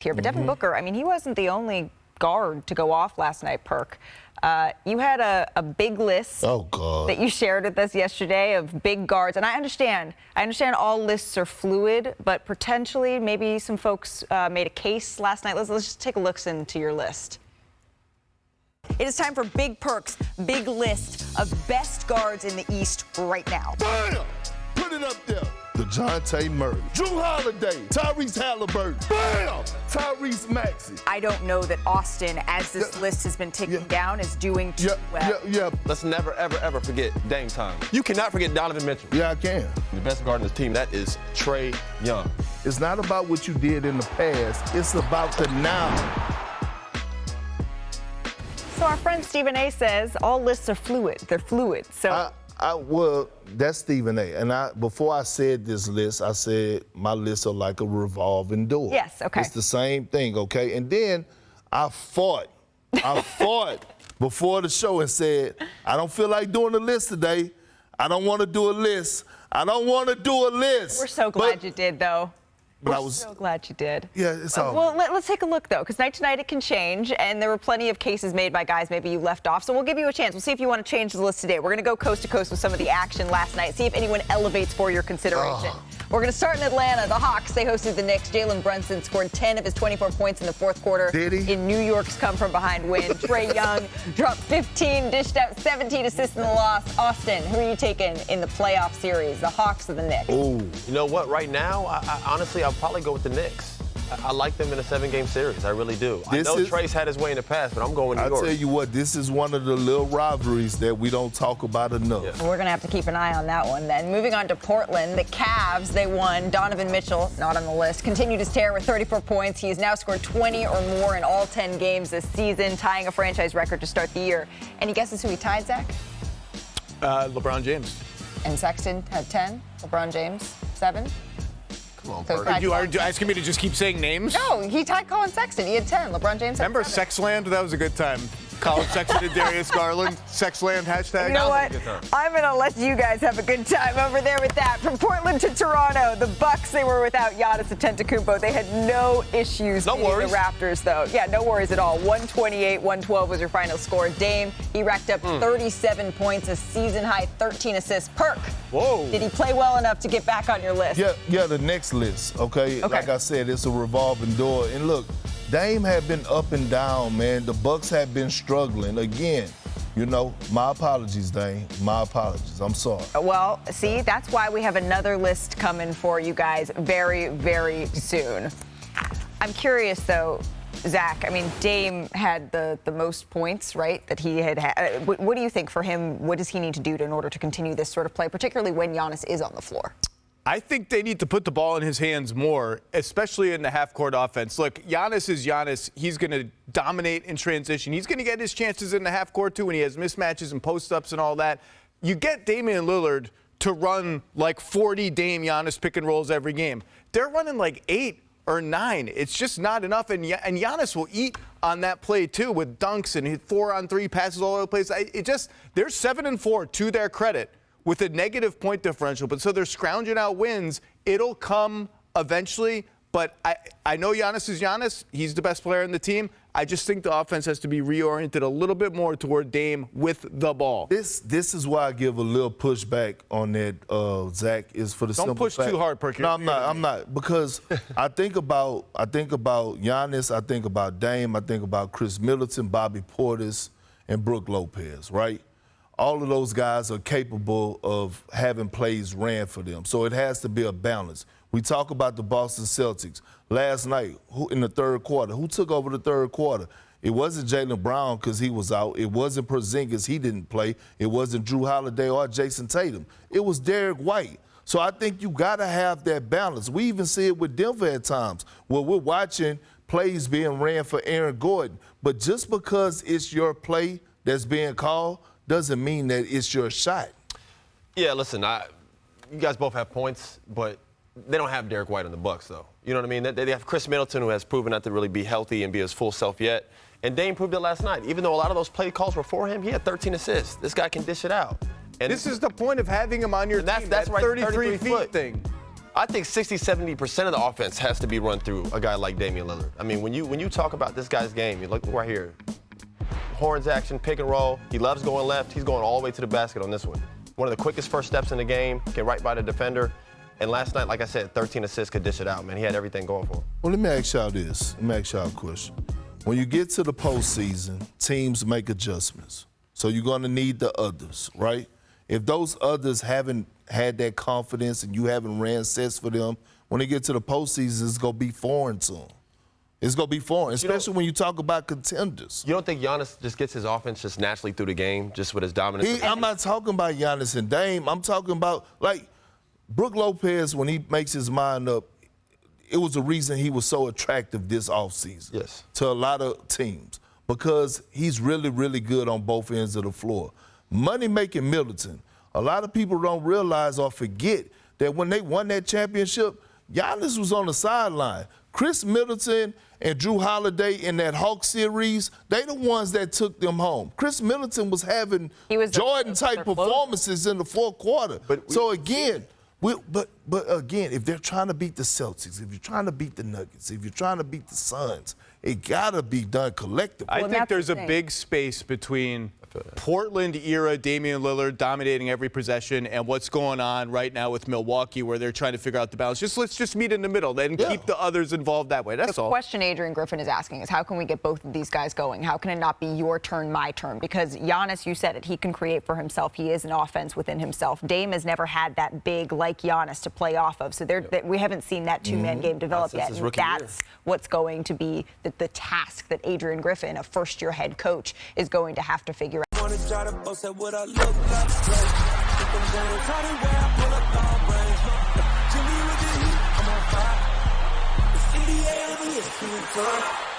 here. But Devin Booker, I mean, he wasn't the only guard to go off last night, Perk. You had a big list that you shared with us yesterday of big guards. And I understand all lists are fluid, but potentially maybe some folks made a case last night. Let's just take a look into your list. It is time for Big Perk's big list of best guards in the East right now. Bam! Put it up there. DeJounte Murray, Drew Holiday, Tyrese Halliburton, bam! Tyrese Maxey. I don't know that Austin, as this list has been ticking down, is doing too well. Let's never, ever, ever forget Dame time. You cannot forget Donovan Mitchell. Yeah, I can. The best guard in this team, that is Trae Young. It's not about what you did in the past. It's about the now. So our friend Stephen A. says all lists are fluid. They're fluid. So well, that's Stephen A. And before I said this list, I said my lists are like a revolving door. Yes, okay. It's the same thing, okay? And then I fought before the show and said, I don't feel like doing a list today. I don't want to do a list. I don't want to do a list. We're so glad you did, though. We're so glad you did. Yeah, it's all well, let's take a look, though, because night to night it can change, and there were plenty of cases made by guys maybe you left off. So we'll give you a chance. We'll see if you want to change the list today. We're going to go coast to coast with some of the action last night, see if anyone elevates for your consideration. We're going to start in Atlanta. The Hawks, they hosted the Knicks. Jalen Brunson scored 10 of his 24 points in the fourth quarter. Did he? In New York's come-from-behind win. Trae Young dropped 15, dished out 17 assists in the loss. Austin, who are you taking in the playoff series, the Hawks or the Knicks? Ooh. You know what? Right now, I honestly, I'll probably go with the Knicks. I like them in a 7-game series. I really do. I know Trace had his way in the past, but I'm going New York. I'll tell you what, this is one of the little rivalries that we don't talk about enough. Yeah. We're going to have to keep an eye on that one then. Moving on to Portland, the Cavs, they won. Donovan Mitchell, not on the list, continued his tear with 34 points. He has now scored 20 or more in all 10 games this season, tying a franchise record to start the year. Any guesses who he tied, Zach? LeBron James. And Sexton had 10. LeBron James, 7. Come on, So Perk. Are you asking me to just keep saying names? No, he tied Colin Sexton. He had 10. LeBron James had Remember 7. Sexland? That was a good time. Colin Sexton and Darius Garland. Sexland hashtag. You know what? I'm going to let you guys have a good time over there with that. From Portland to Toronto, the Bucks, they were without Giannis Antetokounmpo. They had no issues beating the Raptors, though. Yeah, no worries at all. 128-112 was your final score. Dame, he racked up 37 points, a season-high 13 assists. Perk, did he play well enough to get back on your list? Yeah, the next list, okay? Like I said, it's a revolving door. And look, Dame had been up and down, man. The Bucks had been struggling. Again, you know, my apologies, Dame. My apologies. I'm sorry. Well, see, that's why we have another list coming for you guys very, very soon. I'm curious, though, Zach. I mean, Dame had the most points, right, that he had. What do you think for him? What does he need to do in order to continue this sort of play, particularly when Giannis is on the floor? I think they need to put the ball in his hands more, especially in the half-court offense. Look, Giannis is Giannis. He's going to dominate in transition. He's going to get his chances in the half-court, too, when he has mismatches and post-ups and all that. You get Damian Lillard to run like 40 Dame Giannis pick-and-rolls every game. They're running like 8 or 9. It's just not enough. And Giannis will eat on that play, too, with dunks and 4-on-3 passes all over the place. They're 7-4 to their credit, with a negative point differential, but so they're scrounging out wins. It'll come eventually, but I know Giannis is Giannis. He's the best player in the team. I just think the offense has to be reoriented a little bit more toward Dame with the ball. This is why I give a little pushback on that, Zach, is for the simple fact. Don't push too hard, Perk. No, I'm not. Because I think about Giannis, I think about Dame, I think about Chris Middleton, Bobby Portis, and Brook Lopez, right? All of those guys are capable of having plays ran for them. So it has to be a balance. We talk about the Boston Celtics. Last night, in the third quarter, who took over the third quarter? It wasn't Jaylen Brown because he was out. It wasn't Porzingis. He didn't play. It wasn't Drew Holiday or Jason Tatum. It was Derek White. So I think you got to have that balance. We even see it with Denver at times where we're watching plays being ran for Aaron Gordon. But just because it's your play that's being called doesn't mean that it's your shot. Yeah, listen, you guys both have points, but they don't have Derek White on the Bucks, though. You know what I mean? They have Chris Middleton, who has proven not to really be healthy and be his full self yet. And Dame proved it last night. Even though a lot of those play calls were for him, he had 13 assists. This guy can dish it out. And this is the point of having him on your team. That's right, 33 feet thing. I think 60-70% of the offense has to be run through a guy like Damian Lillard. I mean, when you talk about this guy's game, you look right here. Horns action, pick and roll. He loves going left. He's going all the way to the basket on this one. One of the quickest first steps in the game, get right by the defender. And last night, like I said, 13 assists, could dish it out, man. He had everything going for him. Well, let me ask y'all this. Let me ask y'all a question. When you get to the postseason, teams make adjustments. So you're going to need the others, right? If those others haven't had that confidence and you haven't ran sets for them, when they get to the postseason, it's going to be foreign to them. It's going to be foreign, especially when you talk about contenders. You don't think Giannis just gets his offense just naturally through the game, just with his dominance? I'm not talking about Giannis and Dame. I'm talking about, like, Brook Lopez, when he makes his mind up, it was the reason he was so attractive this offseason. Yes. To a lot of teams, because he's really, really good on both ends of the floor. Money-making Middleton. A lot of people don't realize or forget that when they won that championship, Giannis was on the sideline. Chris Middleton and Drew Holiday in that Hawks series, they the ones that took them home. Chris Middleton was having Jordan-type performances in the fourth quarter. So again, but again, if they're trying to beat the Celtics, if you're trying to beat the Nuggets, if you're trying to beat the Suns, it gotta be done collectively. I think there's a big space between Portland era Damian Lillard dominating every possession and what's going on right now with Milwaukee, where they're trying to figure out the balance. Let's just meet in the middle and keep the others involved that way. That's all. The question Adrian Griffin is asking is, how can we get both of these guys going? How can it not be your turn, my turn? Because Giannis, you said it, he can create for himself. He is an offense within himself. Dame has never had that big like Giannis to play off of. So we haven't seen that two-man game develop yet. And that's what's going to be the task that Adrian Griffin, a first-year head coach, is going to have to figure out. Try to boast at what I look like. Think I'm gonna try to wear, pull up long range. Jimmy with the heat, I'm on fire. It's NBA, I'm here,